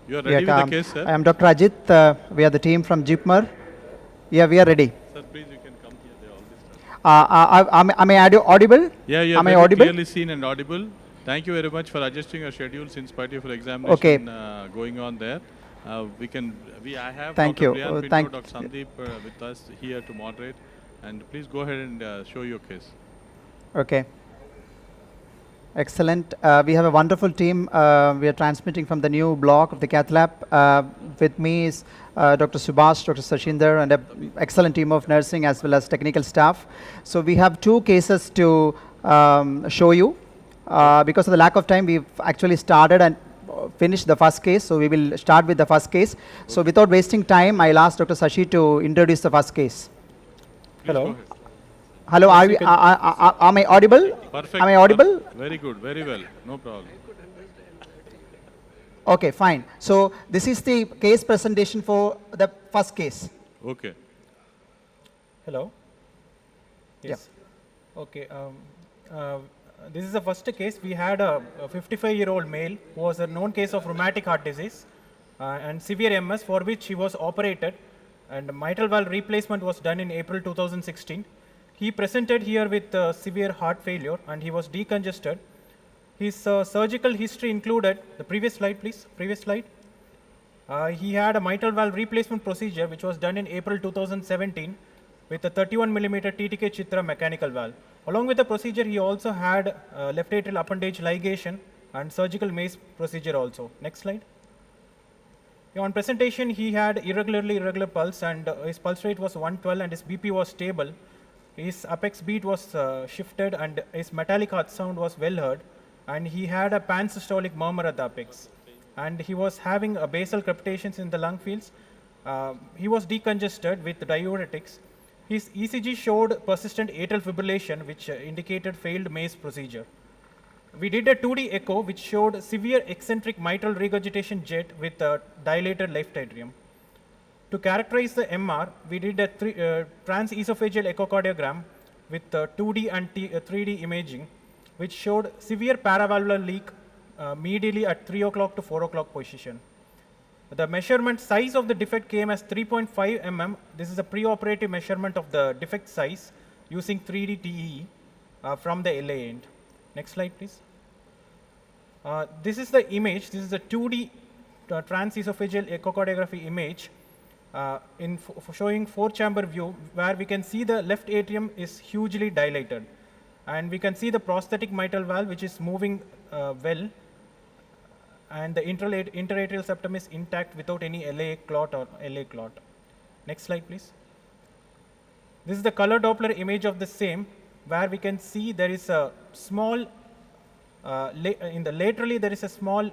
You are ready with the case, sir? I am Dr. Ajith. We are the team from JIPMER. Yeah, we are ready. Sir, please, you can come here. They always Am I audible? Yeah, you are Am I very audible? clearly seen and audible. Thank you very much for adjusting your schedule in spite of your examination going on there. I have Thank Dr. you. Brian Pinto, Thank Dr. Sandeep with us here to moderate. And please go ahead and show your case. Okay. Excellent. We have a wonderful team. We are transmitting from the new block of the Cath Lab. With me is Dr. Subhash, Dr. Sashinder, and an excellent team of nursing as well as technical staff. So we have two cases to show you. Because of the lack of time, we've actually started and finished the first case. So we will start with the first case. Okay. So without wasting time, I'll ask Dr. Sashi to introduce the first case. Please hello. Hello, am I audible? Perfect. Am I audible? Very good, very well. No problem. Okay, fine. So this is the case presentation for the first case. Okay. Hello. Yes. Yeah. Okay. This is the first case. We had a 55-year-old male who was a known case of rheumatic heart disease and severe MS, for which he was operated, and mitral valve replacement was done in April 2016. He presented here with severe heart failure and he was decongested. His surgical history included, the previous slide please, previous slide. He had a mitral valve replacement procedure which was done in April 2017 with a 31 millimeter TTK Chitra mechanical valve. Along with the procedure, he also had left atrial appendage ligation and surgical MACE procedure also. Next slide. On presentation, he had irregular pulse, and his pulse rate was 112 and his BP was stable. His apex beat was shifted and his metallic heart sound was well heard, and he had a pansystolic murmur at the apex. And he was having basal crepitations in the lung fields. He was decongested with diuretics. His ECG showed persistent atrial fibrillation, which indicated failed MACE procedure. We did a 2D echo, which showed severe eccentric mitral regurgitation jet with dilated left atrium. To characterize the MR, we did a transesophageal echocardiogram with 2D and 3D imaging, which showed severe paravalvular leak medially at 3 o'clock to 4 o'clock position. The measurement size of the defect came as 3.5 mm. This is a preoperative measurement of the defect size using 3D TEE from the LA end. Next slide, please. This is the image. This is a 2D transesophageal echocardiography image showing 4-chamber view, where we can see the left atrium is hugely dilated. And we can see the prosthetic mitral valve, which is moving well. And the interatrial septum is intact without any LA clot or LA clot. Next slide, please. This is the color Doppler image of the same, where we can see there is a small, laterally there is a small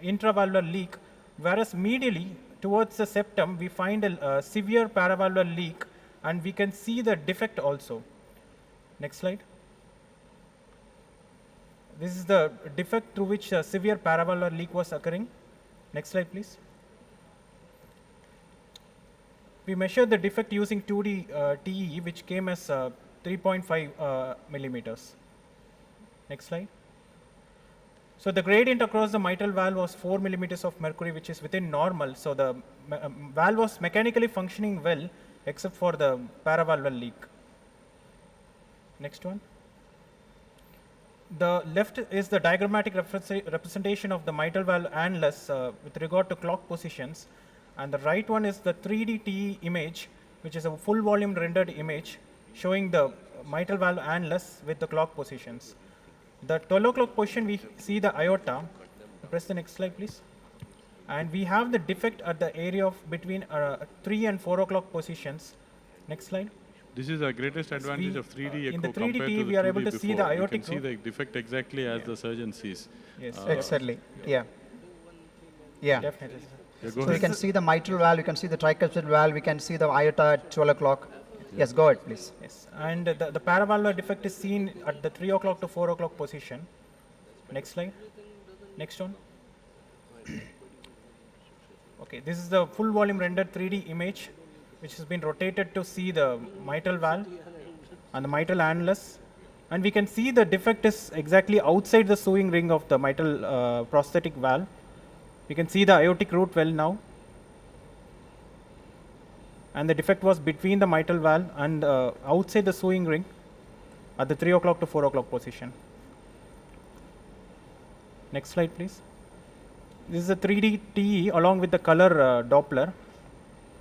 intravalvular leak, whereas medially towards the septum we find a severe paravalvular leak, and we can see the defect also. Next slide. This is the defect through which a severe paravalvular leak was occurring. Next slide, please. We measured the defect using 2D TEE, which came as 3.5 millimeters. Next slide. So the gradient across the mitral valve was 4 millimeters of mercury, which is within normal. So the valve was mechanically functioning well, except for the paravalvular leak. Next one. The left is the diagrammatic representation of the mitral valve annulus with regard to clock positions, and the right one is the 3D TE image, which is a full volume rendered image showing the mitral valve annulus with the clock positions. The 12 o'clock position, we see the aorta. Press the next slide, please. And we have the defect at the area of between 3 and 4 o'clock positions. Next slide. This is the greatest advantage of 3D echo. In the 3D compared TE, to we the are able 2D to before. see the aortic. You can see the defect exactly as the surgeon sees. Yes. Exactly. Yeah. Yeah. Definitely. Yeah, So you can see the mitral valve, you can see the tricuspid valve, we can see the aorta at 12 o'clock. Yes, go ahead, please. Yes, and the paravalvular defect is seen at the 3 o'clock to 4 o'clock position. Next slide. Next one. Okay, this is the full volume rendered 3D image, which has been rotated to see the mitral valve and the mitral annulus. And we can see the defect is exactly outside the sewing ring of the mitral prosthetic valve. We can see the aortic root well now. And the defect was between the mitral valve and outside the sewing ring at the 3 o'clock to 4 o'clock position. Next slide, please. This is a 3D TE along with the color Doppler.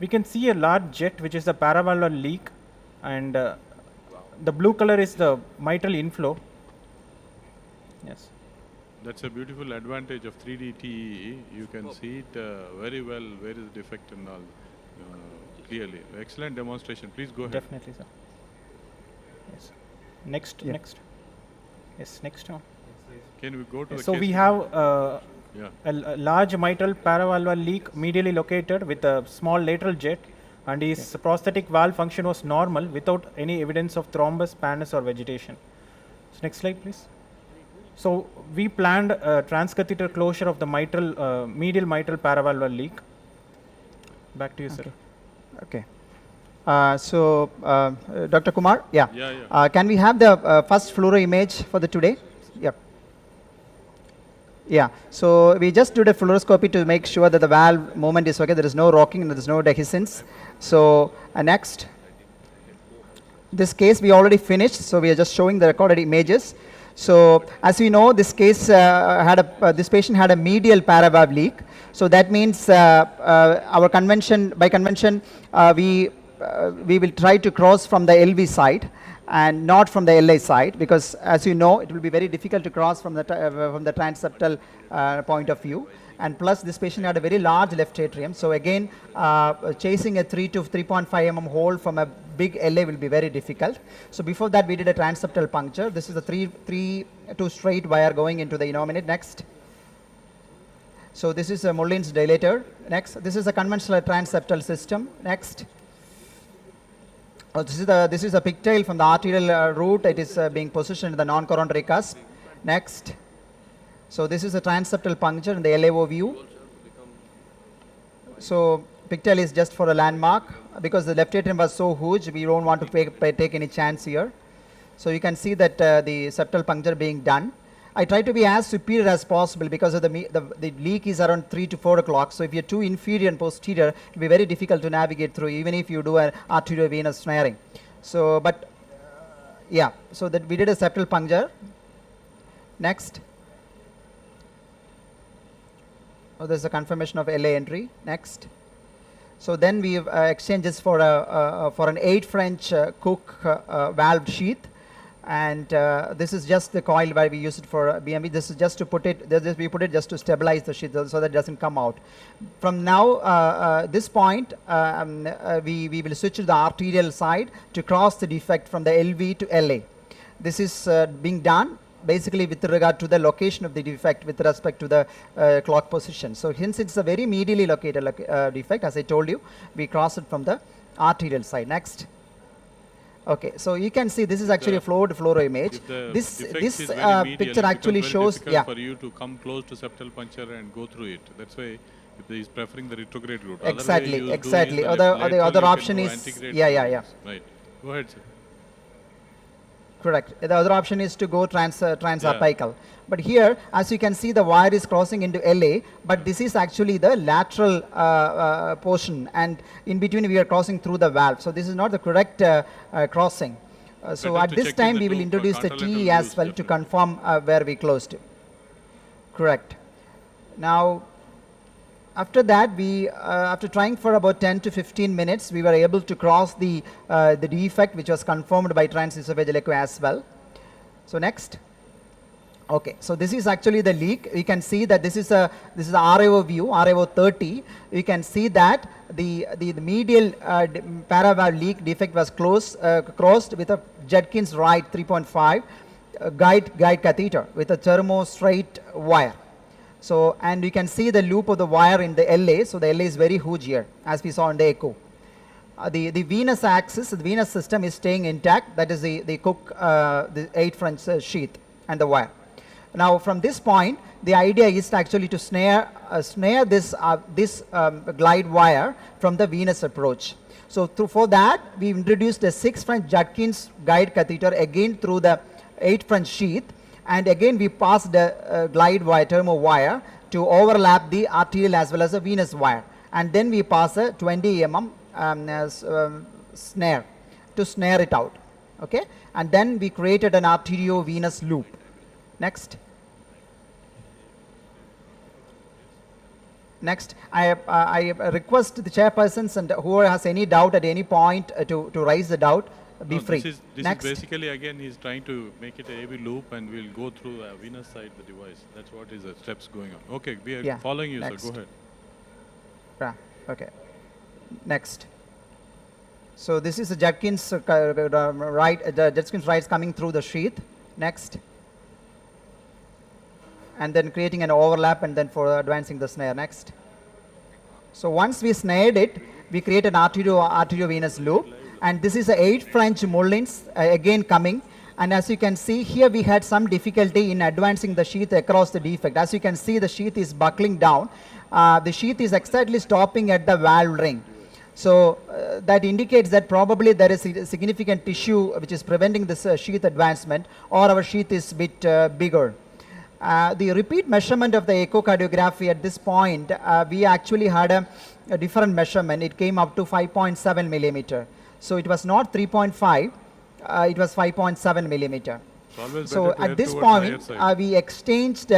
We can see a large jet, which is the paravalvular leak, and the blue color is the mitral inflow. Yes. That's a beautiful advantage of 3D TE. You can see it very well, where is the defect and all, clearly. Excellent demonstration. Please go ahead. Definitely, sir. Yes. Next, Yeah. next. Yes, next one. Can we go to the So case we study? have Yeah. a large mitral paravalvular leak medially located with a small lateral jet, and his prosthetic valve function was normal without any evidence of thrombus, pannus, or vegetation. So next slide, please. So we planned a transcatheter closure of the mitral, medial mitral paravalvular leak. Back to you, sir. Okay. Dr. Kumar, yeah. Yeah, yeah. Can we have the first fluoro image for the today? Yep. Yeah, so we just did a fluoroscopy to make sure that the valve movement is okay, there is no rocking, there is no dehiscence. So next, this case we already finished, so we are just showing the recorded images. So as we know, this case this patient had a medial paravalve leak. So that means by convention, we will try to cross from the LV side and not from the LA side, because as you know, it will be very difficult to cross from the transeptal point of view. And plus, this patient had a very large left atrium. So again, chasing a 3 to 3.5 mm hole from a big LA will be very difficult. So before that, we did a transeptal puncture. This is a 2 straight wire going into the innominate. Next. So this is a Mullin's dilator. Next. This is a conventional transeptal system. Next. This is a pigtail from the arterial root. It is being positioned in the non-coronary cusp. Next. So this is a transeptal puncture in the LAO view. So pigtail is just for a landmark, because the left atrium was so huge, we don't want to take any chance here. So you can see that the septal puncture being done. I try to be as superior as possible, because of the leak is around 3 to 4 o'clock. So if you're too inferior and posterior, it will be very difficult to navigate through, even if you do an arteriovenous snaring. So, but yeah, so that we did a septal puncture. Next. Oh, there's a confirmation of LA entry. Next. So then we exchanges for an 8 French Cook valve sheath. And this is just the coil where we use it for BMV. This is just to put it, we put it just to stabilize the sheath so that it doesn't come out. From now, this point, we will switch to the arterial side to cross the defect from the LV to LA. This is being done basically with regard to the location of the defect with respect to the clock position. So hence it's a very medially located defect. As I told you, we cross it from the arterial side. Next. Okay, so you can see this is actually a fluoro image. This picture actually shows, yeah, for you to come close to septal puncture and go through it. That's why he is preferring the retrograde route. Exactly, exactly. The other option is, yeah. Right. Go ahead, sir. Correct. The other option is to go transapical. But here, as you can see, the wire is crossing into LA, but this is actually the lateral portion, and in between we are crossing through the valve. So this is not the correct crossing. So at this time, we will introduce the TE as well to confirm where we closed. Correct. Now, after that, we after trying for about 10 to 15 minutes, we were able to cross the defect, which was confirmed by transesophageal echo as well. So next. Okay, so this is actually the leak. You can see that this is a RAO view, RAO 30. You can see that the medial paravalve leak defect was crossed with a Judkins Wright 3.5 guide catheter with a thermo straight wire. So, and you can see the loop of the wire in the LA. So the LA is very huge here, as we saw in the echo. The venous axis, the venous system is staying intact. That is the Cook the 8 French sheath and the wire. Now from this point, the idea is actually to snare this glide wire from the venous approach. So for that, we introduced a 6 French Judkins guide catheter again through the 8 French sheath, and again we passed the glide wire, thermo wire to overlap the arterial as well as the venous wire. And then we pass a 20 mm snare to snare it out. Okay, and then we created an arteriovenous loop. Next. Next, I request the chairpersons and whoever has any doubt at any point to raise the doubt, be free. This Next. is basically, again, he's trying to make it a AV loop, and we'll go through the venous side of the device. That's what is the steps going on. Okay, we are following you, Next. sir. Go ahead. Yeah, okay. Next. So this is the Judkins rights coming through the sheath. Next. And then creating an overlap and then for advancing the snare. Next. So once we snared it, we create an arteriovenous loop, and this is a 8 French Mullins again coming. And as you can see here, we had some difficulty in advancing the sheath across the defect. As you can see, the sheath is buckling down. The sheath is exactly stopping at the valve ring. So that indicates that probably there is a significant tissue which is preventing this sheath advancement, or our sheath is a bit bigger. The repeat measurement of the echocardiography at this point, we actually had a different measurement. It came up to 5.7 millimeter. So it was not 3.5, it was 5.7 millimeter. So at this point, we exchanged.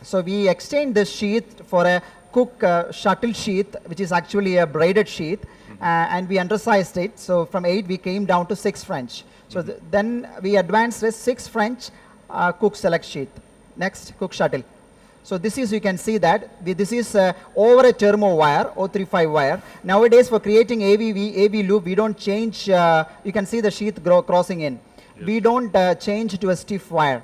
So we exchanged this sheath for a Cook shuttle sheath, which is actually a braided sheath, and we undersized it. So from 8 we came down to 6 French. So then we advanced a 6 French Cook select sheath. Next, Cook shuttle. So this is, you can see that this is over a thermo wire, 035 wire. Nowadays for creating AV loop, we don't change, you can see the sheath crossing in. Yes. We don't change to a stiff wire.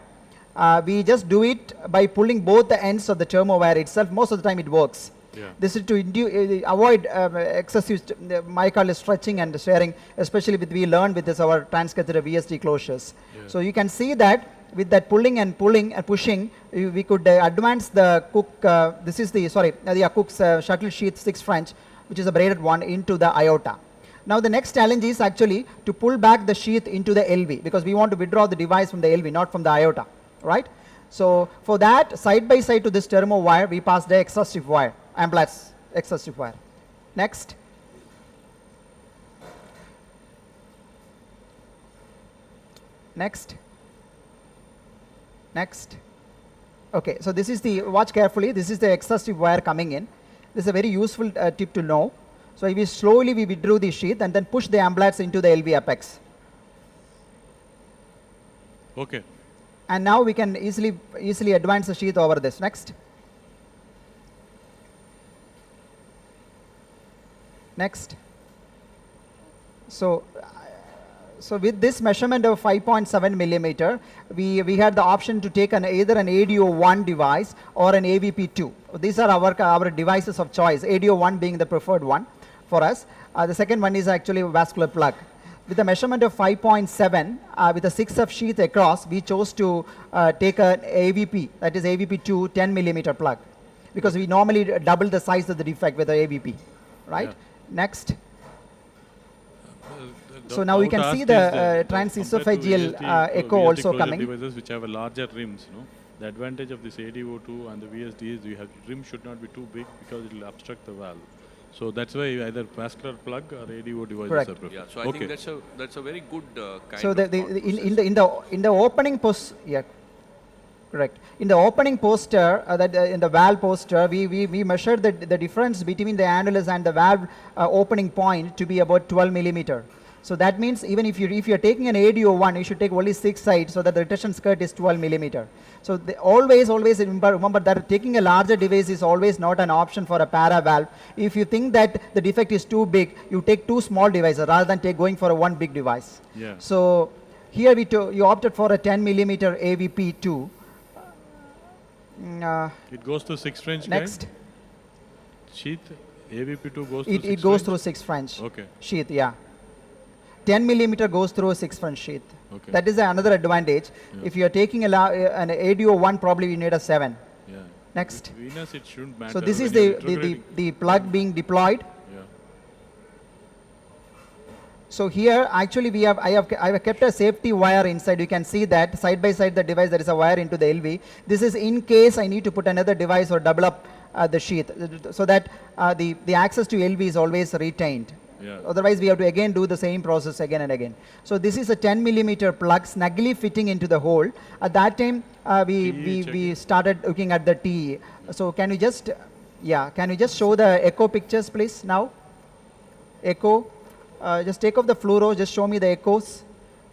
We just do it by pulling both the ends of the thermo wire itself. Most of the time it works. Yeah. This is to avoid excessive myocardial stretching and sharing, especially we learned with our transcatheter VSD closures. Yeah. So you can see that with that pulling and pushing, we could advance the Cook, this is the, Cook's shuttle sheath 6 French, which is a braided one, into the aorta. Now the next challenge is actually to pull back the sheath into the LV, because we want to withdraw the device from the LV, not from the aorta, right? So for that, side by side to this thermo wire, we pass the extra stiff wire, Amblat's extra stiff wire. Next. Next. Next. Okay, so this is the, watch carefully, this is the extra stiff wire coming in. This is a very useful tip to know. So we slowly withdrew the sheath and then push the Amblats into the LV apex. Okay. And now we can easily advance the sheath over this. Next. Next. So with this measurement of 5.7 millimeter, we had the option to take either an ADO1 device or an AVP2. These are our devices of choice, ADO1 being the preferred one for us. The second one is actually a vascular plug. With a measurement of 5.7, with a 6F sheath across, we chose to take an AVP, that is AVP2 10 millimeter plug, because we normally double the size of the defect with the AVP, right? Yeah. Next. So now we can see the transesophageal echo also coming. Devices which have a larger rims, the advantage of this ADO2 and the VSD is rim should not be too big because it will obstruct the valve. So that's why either vascular plug or ADO devices are preferred. Yeah, so I think that's a very good kind so of in the opening post, yeah, correct. In the opening poster, in the valve poster, we measured the difference between the annulus and the valve opening point to be about 12 millimeter. So that means even if you're taking an ADO1, you should take only 6 sides so that the retention skirt is 12 millimeter. So always remember that taking a larger device is always not an option for a para valve. If you think that the defect is too big, you take 2 small devices rather than going for a 1 big device. Yeah. So here you opted for a 10 millimeter AVP2. It goes to 6 French. Next. Sheath, AVP2 goes to 6 It goes through 6 French. Okay. Sheath, yeah. 10 millimeter goes through a 6 French sheath. Okay. That is another advantage. Yeah. If you are taking an ADO1, probably you need a 7. Yeah. Next. Venus, it shouldn't matter. So this is the plug being deployed. Yeah. So here, actually, I have kept a safety wire inside. You can see that side by side the device, there is a wire into the LV. This is in case I need to put another device or double up the sheath, so that the access to LV is always retained. Yeah. Otherwise, we have to again do the same process again and again. So this is a 10 millimeter plug snugly fitting into the hole. At that time, we started looking at the TE. So can you just, can you just show the echo pictures, please, now? Echo. Just take off the fluoro, just show me the echoes.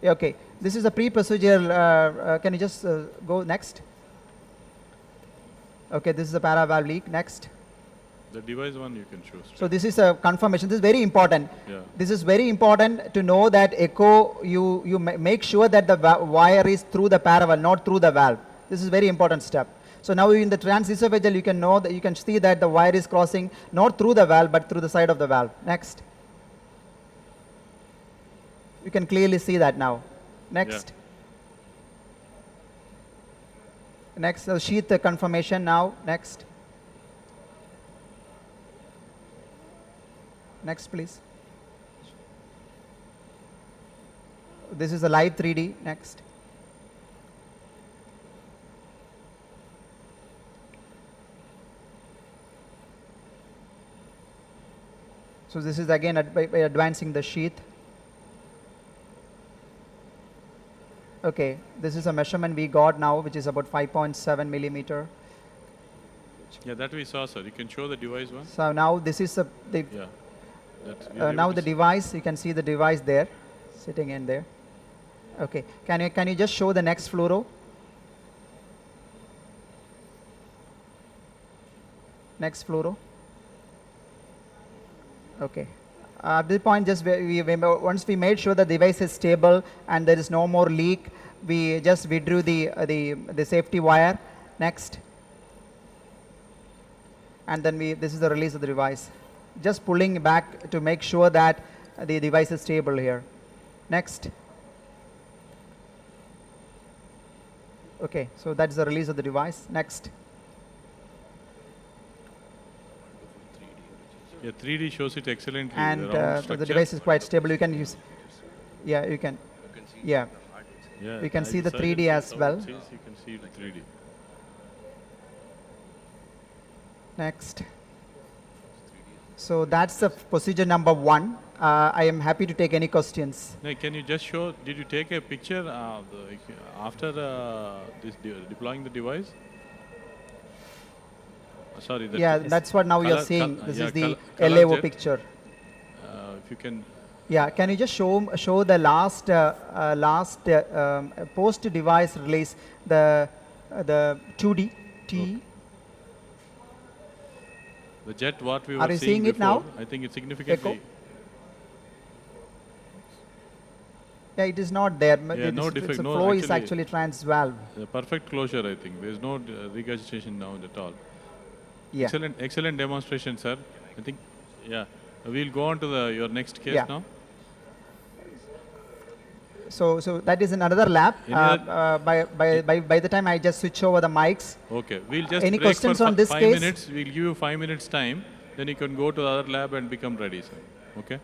Yeah, okay, this is a pre-procedural, can you just go next? Okay, this is a para-valve leak, next. The device one you can show. So this is a confirmation, this is very important. Yeah. This is very important to know that echo, you make sure that the wire is through the para-valve, not through the valve. This is a very important step. So now in the transesophageal, you can know that, you can see that the wire is crossing not through the valve, but through the side of the valve. Next. You can clearly see that now. Next. Yeah. Next, sheath confirmation now. Next. Next, please. This is a live 3D. Next. So this is again by advancing the sheath. Okay, this is a measurement we got now, which is about 5.7 millimeter. Yeah, that we saw, sir. You can show the device one. So now this is now the device. You can see the device there, sitting in there. Okay, can you just show the next fluoro? Next fluoro. Okay. At this point, just once we made sure the device is stable and there is no more leak, we just withdrew the safety wire. Next. And then this is the release of the device. Just pulling back to make sure that the device is stable here. Next. Okay, so that's the release of the device. Next. Yeah, 3D shows it excellently. And the device is quite stable. You can use, you can, yeah. You can see the 3D as well. You can see the 3D. Next. So that's the procedure number 1. I am happy to take any questions. Now, can you just show, did you take a picture after deploying the device? Sorry. That's what now you're seeing. This is the color LAO jet. picture. If you can. Yeah, can you just show the last post device release, the 2D T. Okay. The jet what we were Are you seeing before, it now? I think it's significantly. Echo? Yeah, it is not there. Yeah, no defect. The No, flow is actually transvalve. Perfect closure, I think. There is no regurgitation now at all. Yeah. Excellent demonstration, sir. I think, yeah. We'll go on to your next case now. So that is in another lab. By the time I just switch over the mics. Okay, we'll just any break questions for on this 5 case? minutes. We'll give you 5 minutes time. Then you can go to the other lab and become ready, sir. Okay.